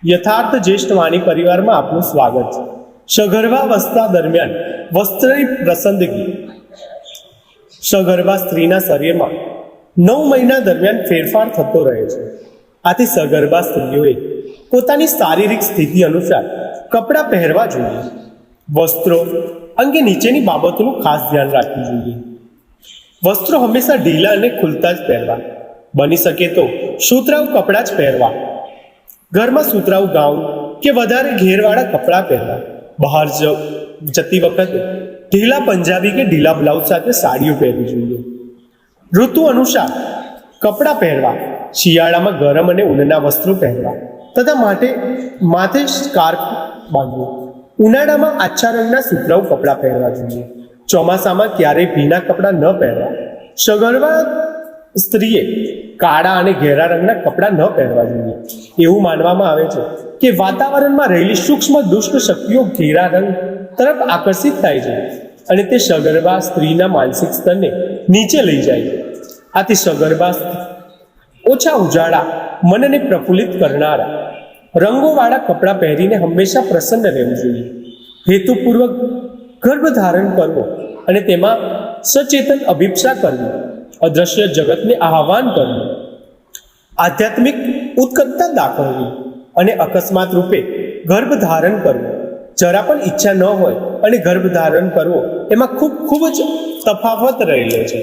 યથાર્થ જ્યેષ્ઠ વાણી પરિવારમાં આપનું સ્વાગત છે। સગર્ભાવસ્થા દરમિયાન વસ્ત્રની પસંદગી। સગર્ભા સ્ત્રીના શરીરમાં 9 મહિના દરમિયાન ફેરફાર થતો રહે છે। આથી સગર્ભા સ્ત્રીઓએ પોતાની શારીરિક સ્થિતિ અનુસાર કપડાં પહેરવા જોઈએ। વસ્ત્રો અંગે નીચેની બાબતોનું ખાસ ધ્યાન રાખવું જોઈએ। વસ્ત્રો હંમેશા ઢીલા અને ખુલતા જ પહેરવા। બની શકે તો સુતરાઉ કપડાં જ પહેરવા। ઘરમાં સુતરાઉ ગાઉન કે વધારે ઘેરવાળા કપડાં પહેરવા। બહાર જતી વખતે ઢીલા પંજાબી કે ઢીલા બ્લાઉઝ સાથે સાડીઓ પહેરવી જોઈએ। ઋતુ અનુસાર કપડાં પહેરવા। શિયાળામાં ગરમ અને ઊનના વસ્ત્રો પહેરવા તથા માથે સ્કાર્ફ બાંધવું। ઉનાળામાં આછા રંગના સુતરાઉ કપડાં પહેરવા જોઈએ। ચોમાસામાં ક્યારેય ભીના કપડાં ન પહેરવા। સગર્ભા સ્ત્રીએ કાળા અને ઘેરા રંગના કપડાં ન પહેરવા જોઈએ। એવું માનવામાં આવે છે કે વાતાવરણમાં રહેલી સૂક્ષ્મ દુષ્ટ શક્તિઓ ઘેરા રંગ તરફ આકર્ષિત થાય છે અને તે સગર્ભા સ્ત્રીના માનસિક સ્તરને નીચે લઈ જાય છે। આથી સગર્ભા ઓછા ઉજાળા મનને પ્રફુલ્લિત કરનારા રંગોવાળા કપડાં પહેરીને હંમેશા પ્રસન્ન રહેવું જોઈએ। હેતુપૂર્વક ગર્ભ ધારણ કરવો અને તેમાં સચેતન અભિપ્સા કરવી। અદ્રશ્ય જગતને આહ્વાન કરવું। આધ્યાત્મિક ઉત્કટતા દાખવવી અને અકસ્માત રૂપે ગર્ભ ધારણ કરવું। જરા પણ ઈચ્છા ન હોય અને ગર્ભ ધારણ કરવો એમાં ખૂબ જ તફાવત રહેલો છે।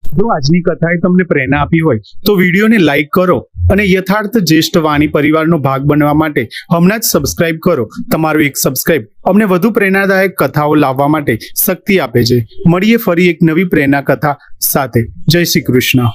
જો આજની કથાએ તમને પ્રેરણા આપી હોય તો વિડીયોને લાઈક કરો અને યથાર્થ જ્યેષ્ઠ વાણી પરિવારનો ભાગ બનવા માટે હમણાં જ સબસ્ક્રાઇબ કરો। તમારું એક સબસ્ક્રાઇબ અમને વધુ પ્રેરણાદાયક કથાઓ લાવવા માટે શક્તિ આપે છે। મળીએ ફરી એક નવી પ્રેરણા કથા સાથે। જય શ્રી કૃષ્ણ।